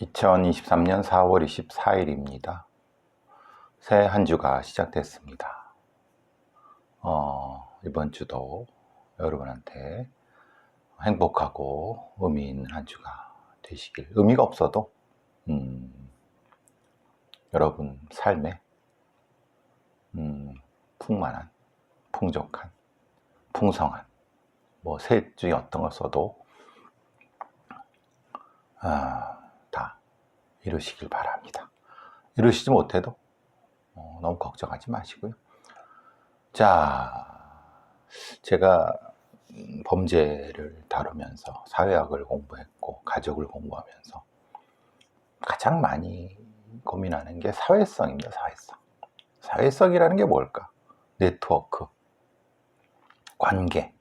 2023년 4월 24일입니다. 새 한 주가 시작됐습니다. 이번 주도 여러분한테 행복하고 의미 있는 한 주가 되시길, 의미가 없어도 여러분 삶에 풍만한, 풍족한, 풍성한 셋 중에 어떤 걸 써도 다 이루시길 바랍니다. 이루시지 못해도 너무 걱정하지 마시고요. 자, 제가 범죄를 다루면서 사회학을 공부했고 가족을 공부하면서 가장 많이 고민하는 게 사회성입니다. 사회성이라는 게 뭘까? 네트워크, 관계.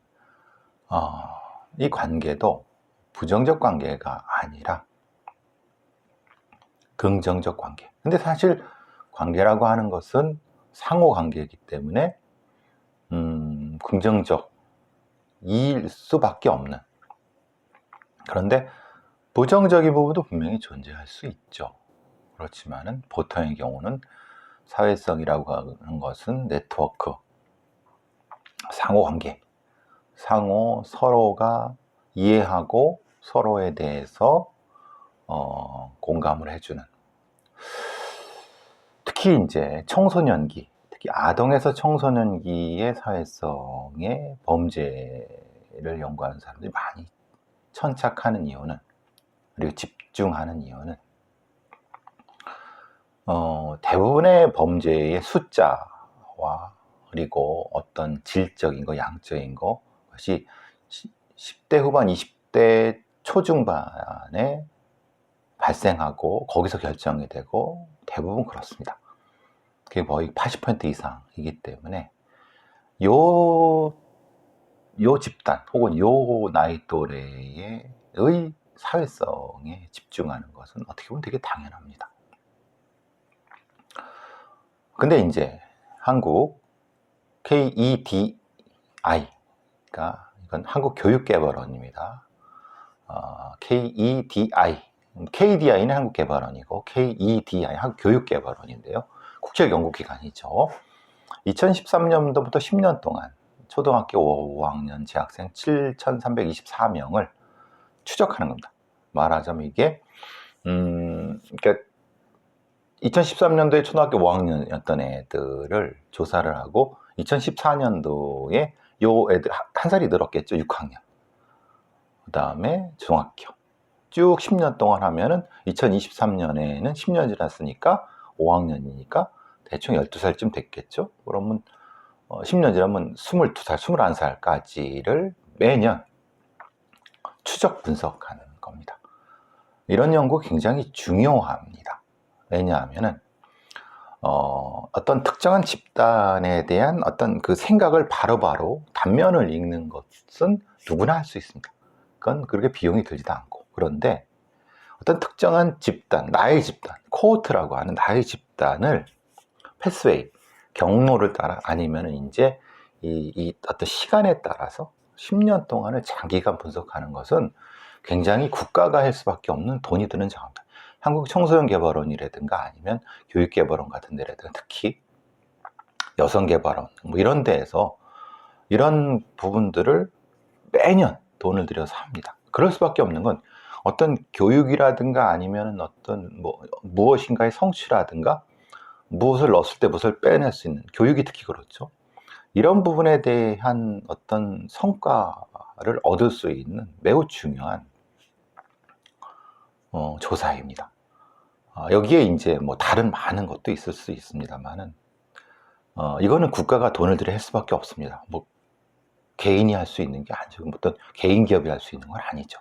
이 관계도 부정적 관계가 아니라 긍정적 관계. 근데 사실 관계라고 하는 것은 상호 관계이기 때문에 긍정적일 수밖에 없는, 그런데 부정적인 부분도 분명히 존재할 수 있죠. 그렇지만은 보통의 경우는 사회성이라고 하는 것은 네트워크, 상호 관계, 서로가 이해하고 서로에 대해서 공감을 해주는, 특히 이제 청소년기, 특히 아동에서 청소년기의 사회성의 범죄를 연구하는 사람들이 많이 천착하는 이유는, 그리고 집중하는 이유는 대부분의 범죄의 숫자와 그리고 어떤 질적인 거, 양적인 것이 10대 후반, 20대 초중반에 발생하고 거기서 결정이 되고 대부분 그렇습니다. 그게 거의 80% 이상이기 때문에 요 집단 혹은 요 나이 또래의 사회성에 집중하는 것은 어떻게 보면 되게 당연합니다. 근데 이제 한국 KEDI, 이건 한국교육개발원입니다. KDI는 한국개발원이고 KEDI 한국교육개발원인데요. 국제연구기관이죠. 2013년도부터 10년 동안 초등학교 5학년 재학생 7,324명을 추적하는 겁니다. 말하자면 이게 그러니까 2013년도에 초등학교 5학년이었던 애들을 조사를 하고 2014년도에 요 애들 한 살이 늘었겠죠. 6학년. 그 다음에 중학교. 쭉 10년 동안 하면은 2023년에는 10년 지났으니까 5학년이니까 대충 12살쯤 됐겠죠. 그러면 10년 지나면 22살, 21살까지를 매년 추적 분석하는 겁니다. 이런 연구 굉장히 중요합니다. 왜냐하면은 어떤 특정한 집단에 대한 어떤 그 생각을 바로바로 단면을 읽는 것은 누구나 할 수 있습니다. 그건 그렇게 비용이 들지도 않고. 그런데 어떤 특정한 집단, 나의 집단, 코호트라고 하는 나의 집단을 패스웨이, 경로를 따라 아니면 이제 이 어떤 시간에 따라서 10년 동안을 장기간 분석하는 것은 굉장히 국가가 할 수밖에 없는 돈이 드는 작업입니다. 한국 청소년개발원이라든가 아니면 교육개발원 같은 데라든가 특히 여성개발원 이런 데에서 이런 부분들을 매년 돈을 들여서 합니다. 그럴 수밖에 없는 건 어떤 교육이라든가 아니면 어떤 무엇인가의 성취라든가 무엇을 넣었을 때 무엇을 빼낼 수 있는, 교육이 특히 그렇죠. 이런 부분에 대한 어떤 성과를 얻을 수 있는 매우 중요한 조사입니다. 여기에 이제 다른 많은 것도 있을 수 있습니다만은 이거는 국가가 돈을 들여 할 수밖에 없습니다. 개인이 할 수 있는 게 아니죠. 어떤 개인 기업이 할 수 있는 건 아니죠.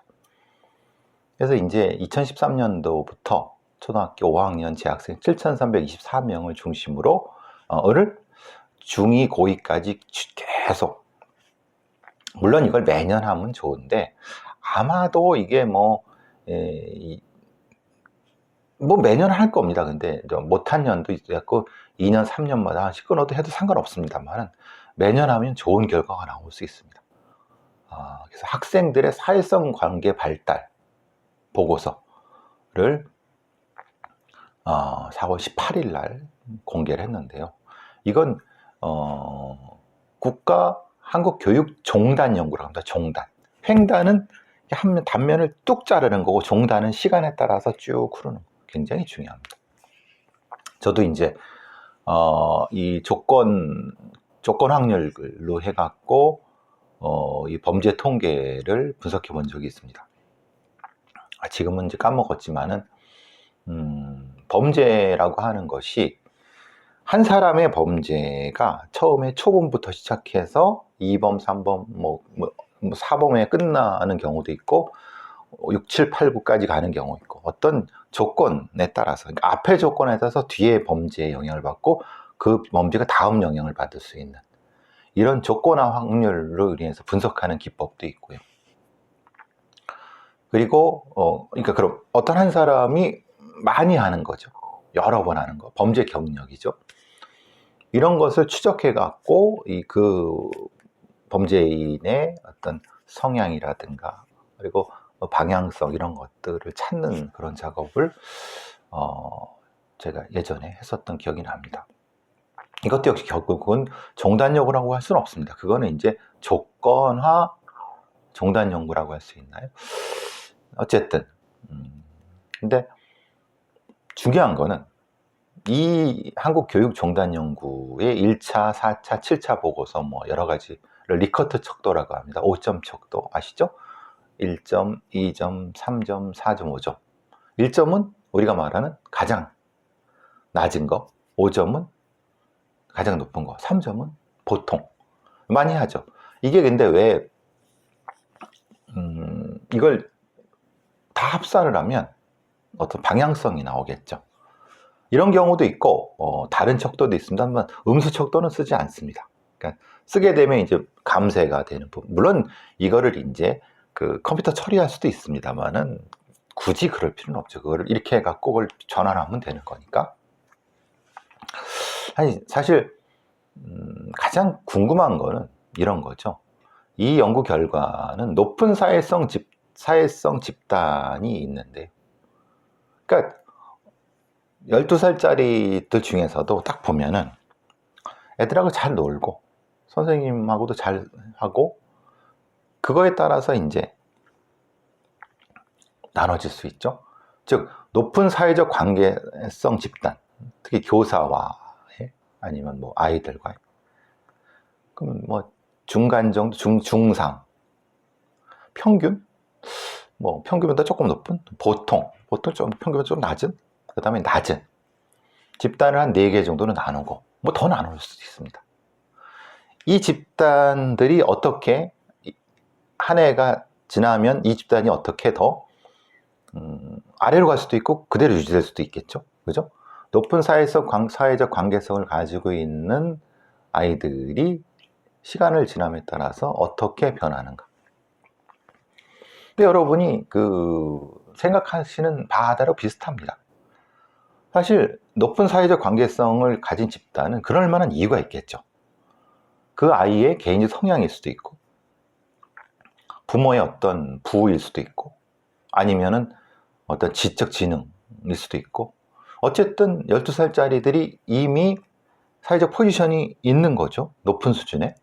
그래서 이제 2013년도부터 초등학교 5학년 재학생 7,324명을 중심으로 중2, 고2까지 계속, 물론 이걸 매년 하면 좋은데 아마도 이게 매년 할 겁니다. 근데 못한 년도 있고 2년, 3년마다 하나씩 끊어도 해도 상관없습니다만 매년 하면 좋은 결과가 나올 수 있습니다. 그래서 학생들의 사회성 관계 발달 보고서를 4월 18일 날 공개를 했는데요. 이건 국가 한국교육종단 연구라고 합니다. 종단. 횡단은 한 단면을 뚝 자르는 거고, 종단은 시간에 따라서 쭉 흐르는 거. 굉장히 중요합니다. 저도 이제 이 조건 확률로 해갖고 이 범죄 통계를 분석해 본 적이 있습니다. 지금은 이제 까먹었지만은 범죄라고 하는 것이 한 사람의 범죄가 처음에 초범부터 시작해서 2범, 3범, 4범에 끝나는 경우도 있고 6, 7, 8, 9까지 가는 경우 있고, 어떤 조건에 따라서, 그러니까 앞의 조건에 따라서 뒤의 범죄에 영향을 받고 그 범죄가 다음 영향을 받을 수 있는 이런 조건화 확률로 인해서 분석하는 기법도 있고요. 그리고 그러니까 그럼 어떤 한 사람이 많이 하는 거죠. 여러 번 하는 거, 범죄 경력이죠. 이런 것을 추적해 갖고 그 범죄인의 어떤 성향이라든가 그리고 방향성 이런 것들을 찾는 그런 작업을 제가 예전에 했었던 기억이 납니다. 이것도 역시 결국은 종단 연구라고 할 수는 없습니다. 그거는 이제 조건화 종단 연구라고 할 수 있나요? 어쨌든 근데 중요한 거는 이 한국교육종단연구의 1차, 4차, 7차 보고서 뭐 여러 가지를 리커트 척도라고 합니다. 5점 척도 아시죠? 1점, 2점, 3점, 4점, 5점. 1점은 우리가 말하는 가장 낮은 거, 5점은 가장 높은 거, 3점은 보통. 많이 하죠. 이게 근데 왜 이걸 다 합산을 하면 어떤 방향성이 나오겠죠. 이런 경우도 있고 다른 척도도 있습니다만 음수 척도는 쓰지 않습니다. 그러니까 쓰게 되면 이제 감쇄가 되는 부분. 물론 이거를 이제 그 컴퓨터 처리할 수도 있습니다만은 굳이 그럴 필요는 없죠. 그거를 이렇게 해갖고 그걸 전환하면 되는 거니까. 아니 사실 가장 궁금한 거는 이런 거죠. 이 연구 결과는 높은 사회성 집단이 있는데, 그러니까 12살짜리들 중에서도 딱 보면은 애들하고 잘 놀고 선생님하고도 잘 하고 그거에 따라서 이제 나눠질 수 있죠. 즉 높은 사회적 관계성 집단, 특히 교사와의 아니면 뭐 아이들과의, 그럼 뭐 중간 정도, 중상, 평균, 뭐 평균보다 조금 높은, 보통 좀 평균보다 좀 낮은, 그 다음에 낮은 집단을 한 4개 정도는 나누고 뭐 더 나눌 수도 있습니다. 이 집단들이 어떻게 한 해가 지나면 이 집단이 어떻게 더 아래로 갈 수도 있고 그대로 유지될 수도 있겠죠. 그죠? 높은 사회적 관계성을 가지고 있는 아이들이 시간을 지남에 따라서 어떻게 변하는가. 근데 여러분이 생각하시는 바다로 비슷합니다. 사실 높은 사회적 관계성을 가진 집단은 그럴 만한 이유가 있겠죠. 그 아이의 개인적 성향일 수도 있고, 부모의 어떤 부일 수도 있고, 아니면은 어떤 지적 지능일 수도 있고, 어쨌든 12살짜리들이 이미 사회적 포지션이 있는 거죠. 높은 수준에.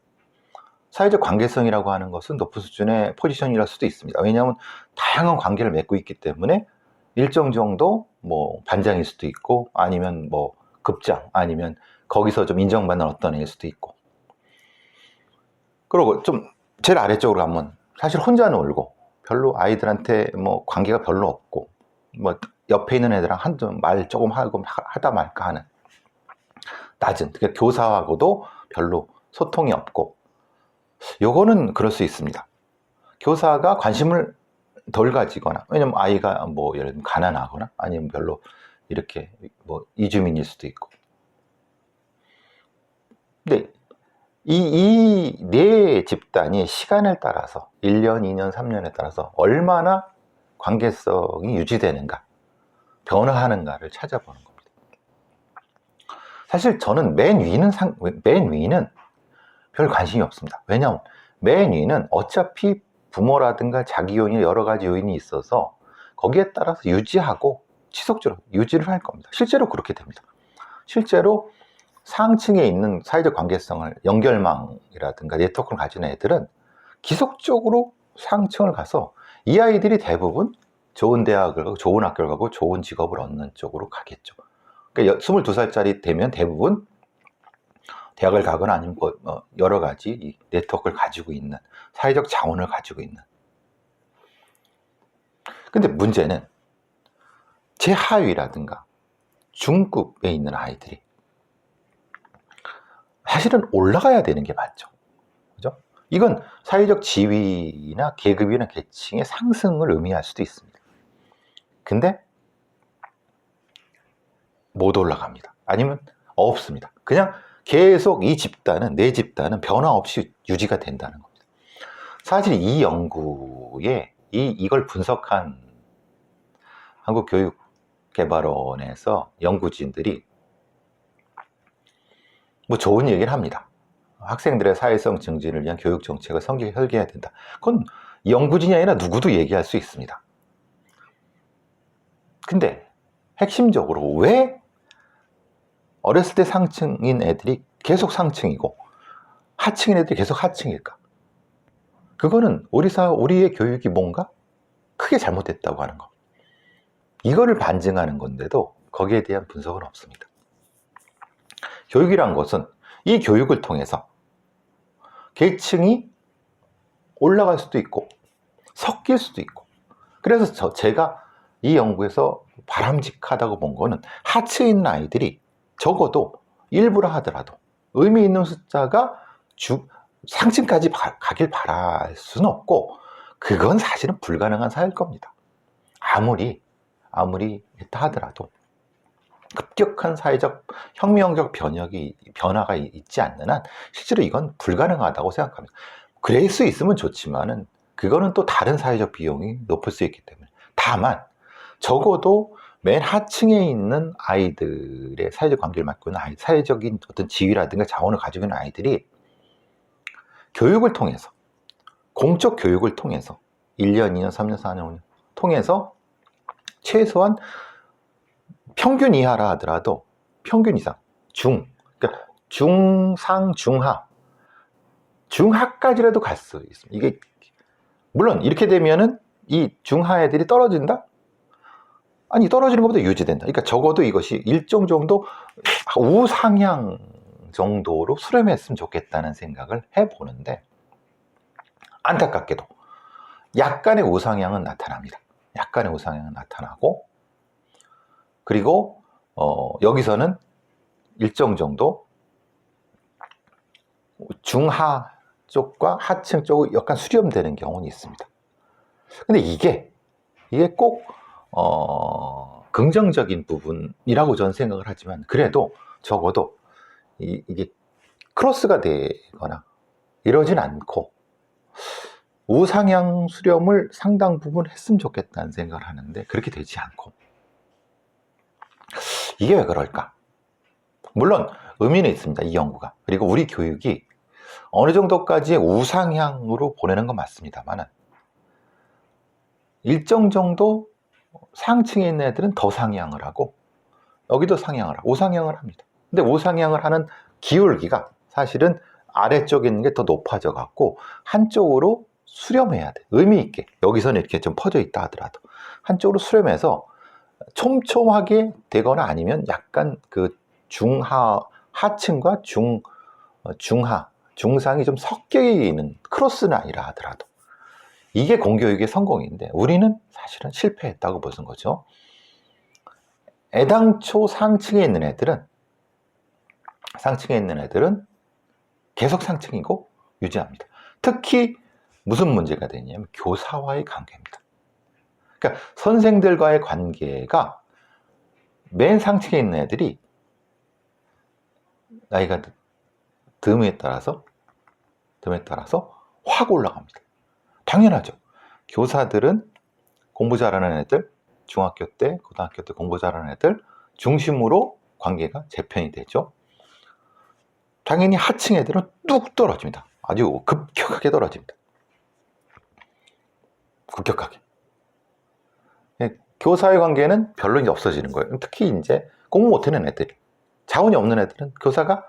사회적 관계성이라고 하는 것은 높은 수준의 포지션이랄 수도 있습니다. 왜냐하면 다양한 관계를 맺고 있기 때문에 일정 정도 뭐 반장일 수도 있고, 아니면 뭐 급장, 아니면 거기서 좀 인정받는 어떤 애일 수도 있고. 그리고 좀 제일 아래쪽으로 가면 사실 혼자 놀고 별로 아이들한테 뭐 관계가 별로 없고, 뭐 옆에 있는 애들랑 한두 말 조금 하고 하다 말까 하는 낮은, 그러니까 교사하고도 별로 소통이 없고, 요거는 그럴 수 있습니다. 교사가 관심을 덜 가지거나, 왜냐면 아이가 뭐 예를 들면 가난하거나 아니면 별로 이렇게 뭐 이주민일 수도 있고. 근데 이 네 집단이 시간에 따라서 1년, 2년, 3년에 따라서 얼마나 관계성이 유지되는가, 변화하는가를 찾아보는 겁니다. 사실 저는 맨 위는 별 관심이 없습니다. 왜냐하면 맨 위는 어차피 부모라든가 자기 요인, 여러 가지 요인이 있어서 거기에 따라서 유지하고 지속적으로 유지를 할 겁니다. 실제로 그렇게 됩니다. 실제로 상층에 있는 사회적 관계성을 연결망이라든가 네트워크를 가진 애들은 기속적으로 상층을 가서 이 아이들이 대부분 좋은 대학을 가고 좋은 학교를 가고 좋은 직업을 얻는 쪽으로 가겠죠. 그러니까 22살짜리 되면 대부분 대학을 가거나 아니면 여러 가지 이 네트워크를 가지고 있는 사회적 자원을 가지고 있는. 근데 문제는 제하위라든가 중급에 있는 아이들이 사실은 올라가야 되는 게 맞죠. 그죠? 이건 사회적 지위나 계급이나 계층의 상승을 의미할 수도 있습니다. 근데 못 올라갑니다. 아니면 없습니다. 그냥 계속 이 집단은, 내 집단은 변화 없이 유지가 된다는 겁니다. 사실 이 연구에 이걸 분석한 한국교육개발원에서 연구진들이 뭐 좋은 얘기를 합니다. 학생들의 사회성 증진을 위한 교육 정책을 설계해야 된다. 그건 연구진이 아니라 누구도 얘기할 수 있습니다. 근데 핵심적으로 왜 어렸을 때 상층인 애들이 계속 상층이고 하층인 애들이 계속 하층일까? 그거는 우리의 교육이 뭔가 크게 잘못됐다고 하는 거. 이거를 반증하는 건데도 거기에 대한 분석은 없습니다. 교육이란 것은 이 교육을 통해서 계층이 올라갈 수도 있고 섞일 수도 있고, 그래서 제가 이 연구에서 바람직하다고 본 거는 하층에 있는 아이들이 적어도 일부라 하더라도 의미 있는 숫자가 상층까지 가길 바랄 수는 없고, 그건 사실은 불가능한 사회일 겁니다. 아무리 했다 하더라도 급격한 사회적 혁명적 변화가 있지 않는 한 실제로 이건 불가능하다고 생각합니다. 그럴 수 있으면 좋지만은 그거는 또 다른 사회적 비용이 높을 수 있기 때문에. 다만 적어도 맨 하층에 있는 아이들의 사회적 관계를 맡고 있는 사회적인 어떤 지위라든가 자원을 가지고 있는 아이들이 교육을 통해서, 공적 교육을 통해서 1년, 2년, 3년, 4년, 5년 통해서 최소한 평균 이하라 하더라도 평균 이상, 그러니까 중상, 중하까지라도 갈 수 있습니다. 이게 물론 이렇게 되면은 이 중하 애들이 떨어진다? 아니, 떨어지는 것보다 유지된다. 그러니까 적어도 이것이 일정 정도 우상향 정도로 수렴했으면 좋겠다는 생각을 해보는데, 안타깝게도 약간의 우상향은 나타납니다. 약간의 우상향은 나타나고, 그리고 여기서는 일정 정도 중하 쪽과 하층 쪽이 약간 수렴되는 경우는 있습니다. 근데 이게 꼭 긍정적인 부분이라고 저는 생각을 하지만, 그래도 적어도 이게 크로스가 되거나 이러진 않고 우상향 수렴을 상당 부분 했으면 좋겠다는 생각을 하는데, 그렇게 되지 않고, 이게 왜 그럴까? 물론 의미는 있습니다, 이 연구가. 그리고 우리 교육이 어느 정도까지의 우상향으로 보내는 건 맞습니다만, 일정 정도 상층에 있는 애들은 더 상향을 하고 여기도 상향을 하고 우상향을 합니다. 근데 우상향을 하는 기울기가 사실은 아래쪽에 있는 게 더 높아져 갖고 한쪽으로 수렴해야 돼. 의미 있게. 여기서는 이렇게 좀 퍼져 있다 하더라도 한쪽으로 수렴해서 촘촘하게 되거나 아니면 약간 그 하층과 중상이 좀 섞여 있는 크로스는 아니라 하더라도 이게 공교육의 성공인데, 우리는 사실은 실패했다고 보는 거죠. 애당초 상층에 있는 애들은 계속 상층이고 유지합니다. 특히 무슨 문제가 되냐면 교사와의 관계입니다. 그러니까 선생들과의 관계가 맨 상층에 있는 애들이 나이가 듦에 따라서 확 올라갑니다. 당연하죠. 교사들은 공부 잘하는 애들, 중학교 때, 고등학교 때 공부 잘하는 애들 중심으로 관계가 재편이 되죠. 당연히 하층 애들은 뚝 떨어집니다. 아주 급격하게 떨어집니다. 급격하게. 교사의 관계는 별로 이제 없어지는 거예요. 특히 이제 공부 못하는 애들, 자원이 없는 애들은 교사가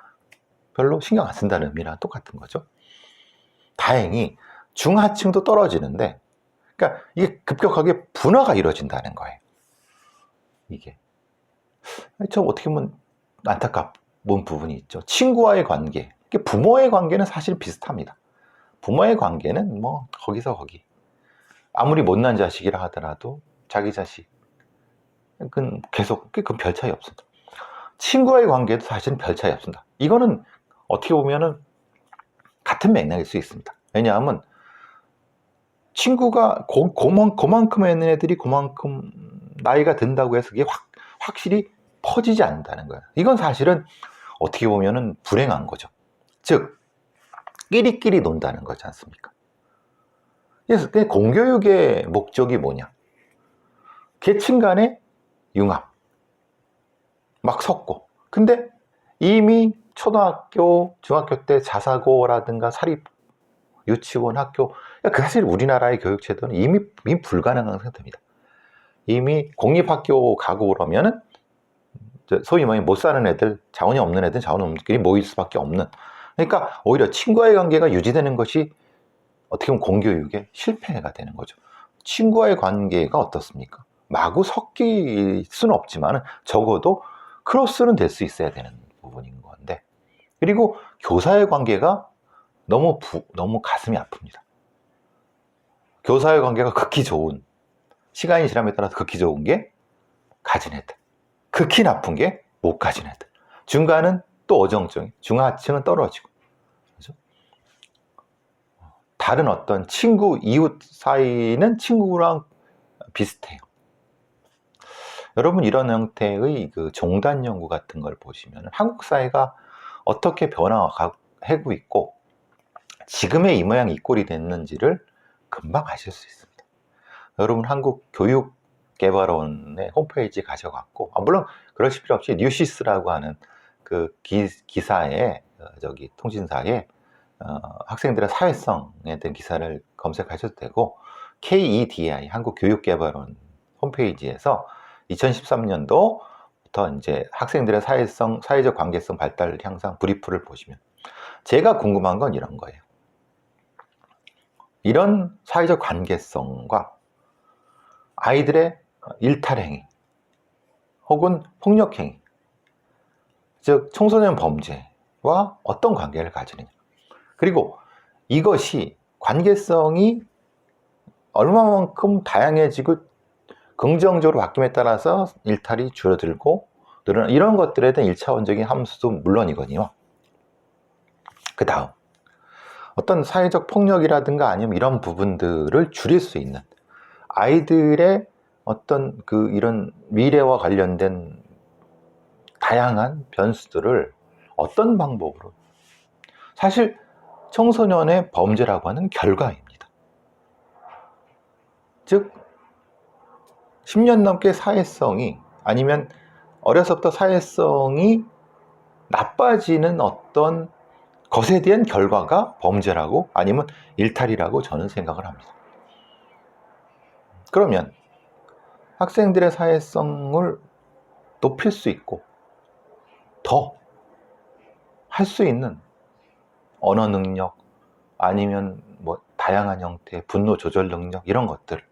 별로 신경 안 쓴다는 의미랑 똑같은 거죠. 다행히 중하층도 떨어지는데, 그러니까 이게 급격하게 분화가 이루어진다는 거예요. 이게 좀 어떻게 보면 안타까운 부분이 있죠. 친구와의 관계, 부모의 관계는 사실 비슷합니다. 부모의 관계는 뭐 거기서 거기. 아무리 못난 자식이라 하더라도 자기 자식, 그건 계속 그건 별 차이 없습니다. 친구와의 관계도 사실은 별 차이 없습니다. 이거는 어떻게 보면은 같은 맥락일 수 있습니다. 왜냐하면 친구가 그만큼 있는 애들이 그만큼 나이가 든다고 해서 이게 확실히 퍼지지 않는다는 거예요. 이건 사실은 어떻게 보면은 불행한 거죠. 즉, 끼리끼리 논다는 거지 않습니까? 그래서 공교육의 목적이 뭐냐? 계층 간의 융합. 막 섞고. 근데 이미 초등학교, 중학교 때 자사고라든가 사립 유치원, 학교, 사실 우리나라의 교육제도는 이미 불가능한 상태입니다. 이미 공립학교 가고 그러면은 소위 말해 못 사는 애들, 자원이 없는 애들, 자원 없는 애들끼리 모일 수밖에 없는. 그러니까 오히려 친구와의 관계가 유지되는 것이 어떻게 보면 공교육의 실패가 되는 거죠. 친구와의 관계가 어떻습니까? 마구 섞일 수는 없지만 적어도 크로스는 될 수 있어야 되는 부분인 건데, 그리고 교사의 관계가 너무 가슴이 아픕니다. 교사의 관계가 극히 좋은, 시간이 지남에 따라서 극히 좋은 게 가진 애들, 극히 나쁜 게 못 가진 애들, 중간은 또 어정쩡해. 중하층은 떨어지고. 그렇죠? 다른 어떤 친구, 이웃 사이는 친구랑 비슷해요. 여러분, 이런 형태의 그 종단 연구 같은 걸 보시면 한국 사회가 어떻게 변화하고 있고 지금의 이 모양 이 꼴이 됐는지를 금방 아실 수 있습니다. 여러분, 한국교육개발원의 홈페이지 가셔갖고, 물론 그러실 필요 없이 뉴시스라고 하는 그 기사에, 통신사에 학생들의 사회성에 대한 기사를 검색하셔도 되고, KEDI 한국교육개발원 홈페이지에서 2013년도부터 이제 학생들의 사회적 관계성 발달 향상 브리프를 보시면, 제가 궁금한 건 이런 거예요. 이런 사회적 관계성과 아이들의 일탈행위 혹은 폭력행위, 즉 청소년 범죄와 어떤 관계를 가지느냐, 그리고 이것이 관계성이 얼마만큼 다양해지고 긍정적으로 바뀜에 따라서 일탈이 줄어들고 늘어나, 이런 것들에 대한 1차원적인 함수도 물론이거든요. 그 다음, 어떤 사회적 폭력이라든가 아니면 이런 부분들을 줄일 수 있는 아이들의 어떤 이런 미래와 관련된 다양한 변수들을 어떤 방법으로, 사실 청소년의 범죄라고 하는 결과입니다. 즉 10년 넘게 사회성이, 아니면 어려서부터 사회성이 나빠지는 어떤 것에 대한 결과가 범죄라고 아니면 일탈이라고 저는 생각을 합니다. 그러면 학생들의 사회성을 높일 수 있고 더 할 수 있는 언어 능력, 아니면 뭐 다양한 형태의 분노 조절 능력, 이런 것들,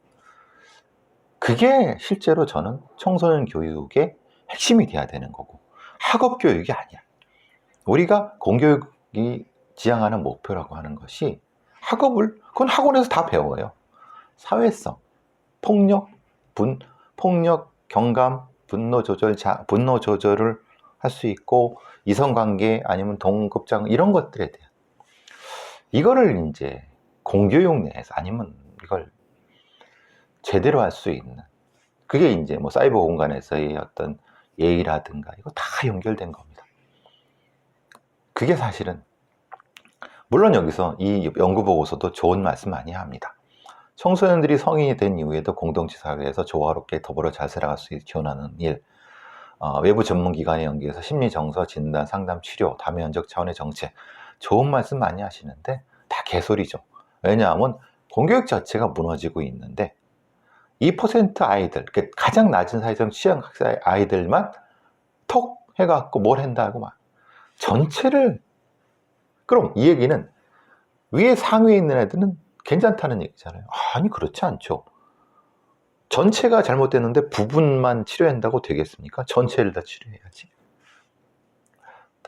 그게 실제로 저는 청소년 교육의 핵심이 돼야 되는 거고, 학업 교육이 아니야. 우리가 공교육이 지향하는 목표라고 하는 것이, 그건 학원에서 다 배워요. 사회성, 폭력, 경감, 분노 조절을 할 수 있고, 이성관계 아니면 동급장, 이런 것들에 대한, 이거를 이제 공교육 내에서, 아니면 이걸 제대로 할 수 있는, 그게 이제 뭐 사이버 공간에서의 어떤 예의라든가, 이거 다 연결된 겁니다. 그게 사실은, 물론 여기서 이 연구 보고서도 좋은 말씀 많이 합니다. 청소년들이 성인이 된 이후에도 공동체 사회에서 조화롭게 더불어 잘 살아갈 수 있게 지원하는 일, 외부 전문기관에 연계해서 심리 정서, 진단, 상담, 치료, 다면적 차원의 정책, 좋은 말씀 많이 하시는데 다 개소리죠. 왜냐하면 공교육 자체가 무너지고 있는데, 2% 아이들, 가장 낮은 사회적 취약자의 아이들만 톡 해갖고 뭘 한다고 막 전체를. 그럼 이 얘기는 위에 상위에 있는 애들은 괜찮다는 얘기잖아요. 아니 그렇지 않죠. 전체가 잘못됐는데 부분만 치료한다고 되겠습니까? 전체를 다 치료해야지.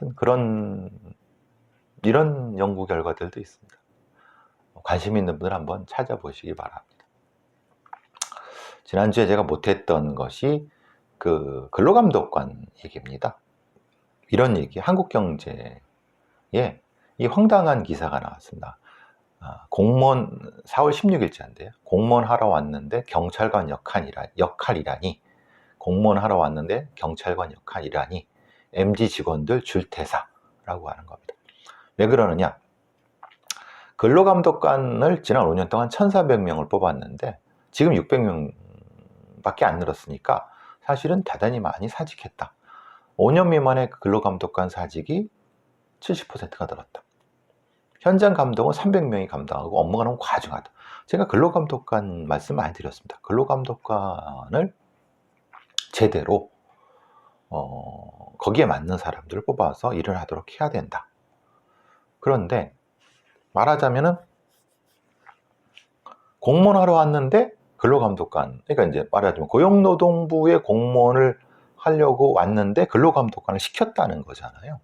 하여튼 이런 연구 결과들도 있습니다. 관심 있는 분들 한번 찾아보시기 바랍니다. 지난주에 제가 못했던 것이 그 근로감독관 얘기입니다. 이런 얘기, 한국경제에 이 황당한 기사가 나왔습니다. 공무원 4월 16일자인데요. 공무원 하러 왔는데 경찰관 역할이라니 공무원 하러 왔는데 경찰관 역할이라니 MZ 직원들 줄퇴사라고 하는 겁니다. 왜 그러느냐? 근로감독관을 지난 5년 동안 1,400명을 뽑았는데 지금 600명밖에 안 늘었으니까 사실은 대단히 많이 사직했다. 5년 미만의 근로감독관 사직이 70%가 늘었다. 현장 감독은 300명이 감당하고 업무가 너무 과중하다. 제가 근로감독관 말씀 많이 드렸습니다. 근로감독관을 제대로 거기에 맞는 사람들을 뽑아서 일을 하도록 해야 된다. 그런데 말하자면은 공무원 하러 왔는데 근로감독관, 그러니까 이제 말하자면 고용노동부의 공무원을 하려고 왔는데 근로감독관을 시켰다는 거잖아요.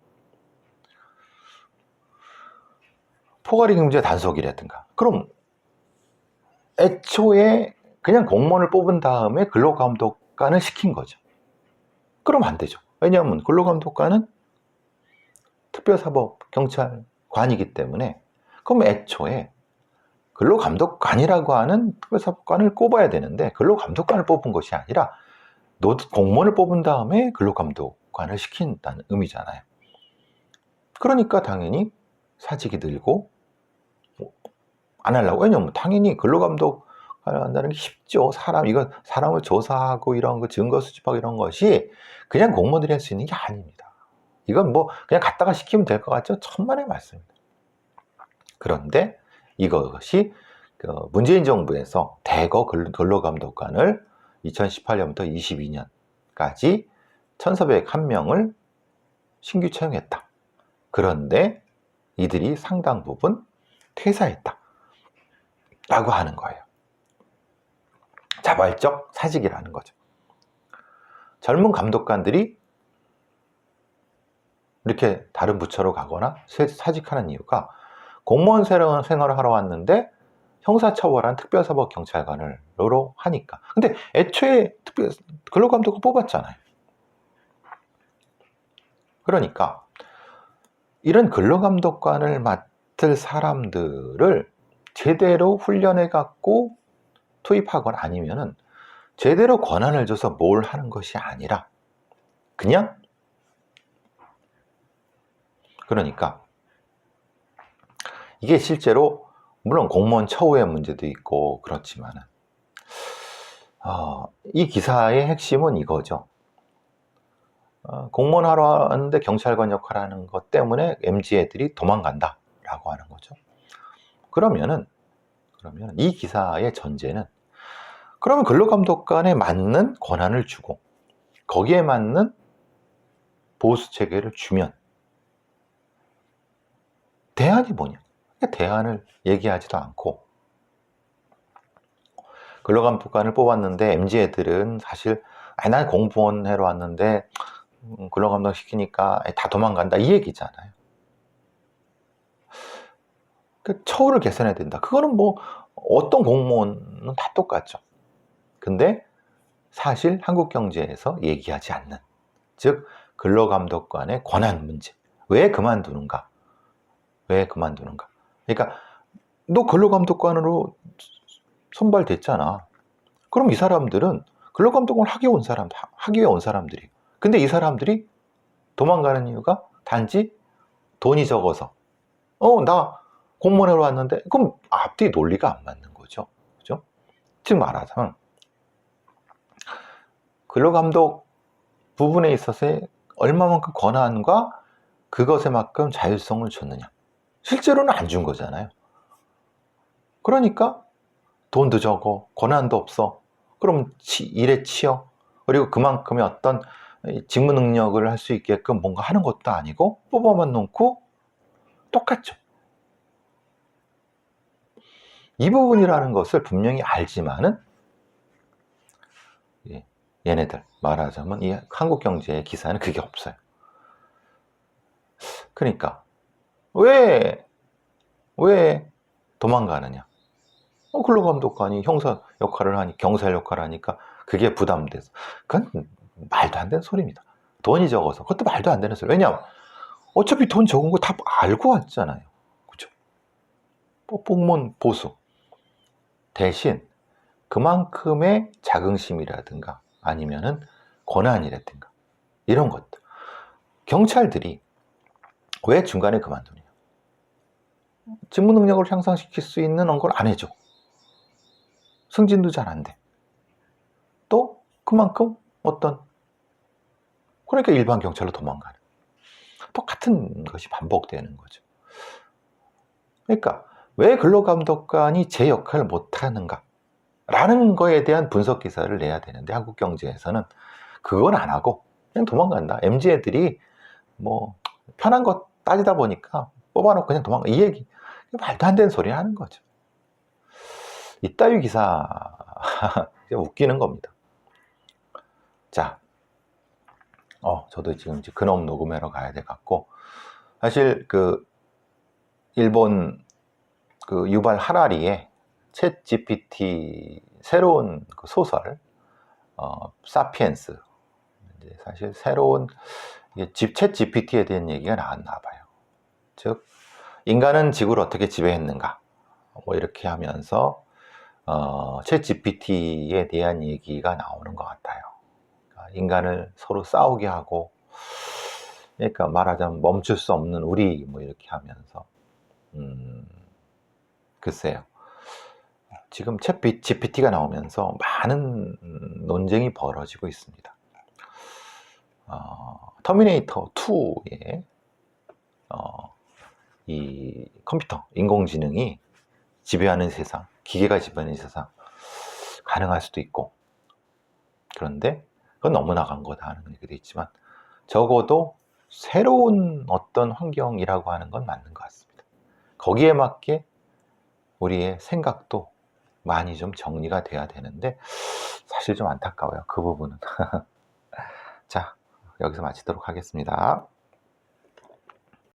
포괄 임금제 단속이라든가. 그럼 애초에 그냥 공무원을 뽑은 다음에 근로감독관을 시킨 거죠. 그럼 안 되죠. 왜냐하면 근로감독관은 특별사법 경찰관이기 때문에 그럼 애초에 근로감독관이라고 하는 특별사법관을 꼽아야 되는데 근로감독관을 뽑은 것이 아니라 공무원을 뽑은 다음에 근로감독관을 시킨다는 의미잖아요. 그러니까 당연히 사직이 늘고 안 하려고. 왜냐면 당연히 근로감독 한다는 게 쉽죠. 사람을 조사하고 이런 거 증거 수집하고 이런 것이 그냥 공무원들이 할 수 있는 게 아닙니다. 이건 뭐 그냥 갖다가 시키면 될 것 같죠. 천만의 말씀입니다. 그런데 이것이 문재인 정부에서 대거 근로감독관을 2018년부터 22년까지 1,401명을 신규 채용했다. 그런데 이들이 상당 부분 퇴사했다 라고 하는 거예요. 자발적 사직이라는 거죠. 젊은 감독관들이 이렇게 다른 부처로 가거나 사직하는 이유가 공무원 생활을 하러 왔는데 형사처벌한 특별사법경찰관으로 하니까. 근데 애초에 근로감독을 뽑았잖아요. 그러니까 이런 근로감독관을 맡을 사람들을 제대로 훈련해 갖고 투입하거나 아니면은 제대로 권한을 줘서 뭘 하는 것이 아니라 그냥, 그러니까 이게 실제로 물론 공무원 처우의 문제도 있고 그렇지만은 이 기사의 핵심은 이거죠. 공무원 하러 왔는데 경찰관 역할을 하는 것 때문에 MZ 애들이 도망간다 라고 하는 거죠. 그러면은 이 기사의 전제는 그러면 근로감독관에 맞는 권한을 주고 거기에 맞는 보수 체계를 주면 대안이 뭐냐? 대안을 얘기하지도 않고 근로감독관을 뽑았는데 MZ 애들은 사실 난 공무원 하러 왔는데 근로감독 시키니까 다 도망간다 이 얘기잖아요. 처우를 개선해야 된다. 그거는 뭐 어떤 공무원은 다 똑같죠. 근데 사실 한국 경제에서 얘기하지 않는, 즉 근로감독관의 권한 문제. 왜 그만두는가? 그러니까 너 근로감독관으로 선발됐잖아. 그럼 이 사람들은 근로감독을 하기 위해 온 사람들이. 근데 이 사람들이 도망가는 이유가 단지 돈이 적어서 나 공무원으로 왔는데 그럼 앞뒤 논리가 안 맞는 거죠. 그죠? 즉 말하자면 근로감독 부분에 있어서의 얼마만큼 권한과 그것에만큼 자율성을 줬느냐. 실제로는 안 준 거잖아요. 그러니까 돈도 적어, 권한도 없어. 그럼 일에 치여. 그리고 그만큼의 어떤 직무 능력을 할 수 있게끔 뭔가 하는 것도 아니고 뽑아만 놓고 똑같죠. 이 부분이라는 것을 분명히 알지만은 얘네들 말하자면 이 한국경제의 기사에는 그게 없어요. 그러니까 왜 도망가느냐? 근로감독관이 형사 역할을 하니 경찰 역할을 하니까 그게 부담돼서 그건 말도 안 되는 소리입니다. 돈이 적어서 그것도 말도 안 되는 소리. 왜냐하면 어차피 돈 적은 거 다 알고 왔잖아요. 그죠? 공무원 보수 대신 그만큼의 자긍심이라든가 아니면은 권한이라든가 이런 것들. 경찰들이 왜 중간에 그만두냐? 직무 능력을 향상시킬 수 있는 걸 안 해줘. 승진도 잘 안 돼. 또 그만큼 그러니까 일반 경찰로 도망가는. 똑같은 것이 반복되는 거죠. 그러니까 왜 근로감독관이 제 역할을 못하는가? 라는 거에 대한 분석 기사를 내야 되는데 한국경제에서는 그건 안 하고 그냥 도망간다. MZ 애들이 뭐 편한 거 따지다 보니까 뽑아놓고 그냥 도망가. 이 얘기 말도 안 되는 소리 하는 거죠. 이따위 기사 웃기는 겁니다. 자, 저도 지금 근업 녹음하러 가야 돼 갖고 사실 일본 유발 하라리의 챗 GPT 새로운 소설 사피엔스 사실 새로운 챗 GPT에 대한 얘기가 나왔나 봐요. 즉 인간은 지구를 어떻게 지배했는가 뭐 이렇게 하면서 챗 GPT에 대한 얘기가 나오는 것 같아요. 인간을 서로 싸우게 하고 그러니까 말하자면 멈출 수 없는 우리 뭐 이렇게 하면서 글쎄요. 지금 챗 GPT가 나오면서 많은 논쟁이 벌어지고 있습니다. 터미네이터 2의 이 컴퓨터, 인공지능이 지배하는 세상, 기계가 지배하는 세상 가능할 수도 있고 그런데 그건 너무 나간 거다 하는 얘기도 있지만 적어도 새로운 어떤 환경이라고 하는 건 맞는 것 같습니다. 거기에 맞게 우리의 생각도 많이 좀 정리가 돼야 되는데 사실 좀 안타까워요. 그 부분은. 자, 여기서 마치도록 하겠습니다.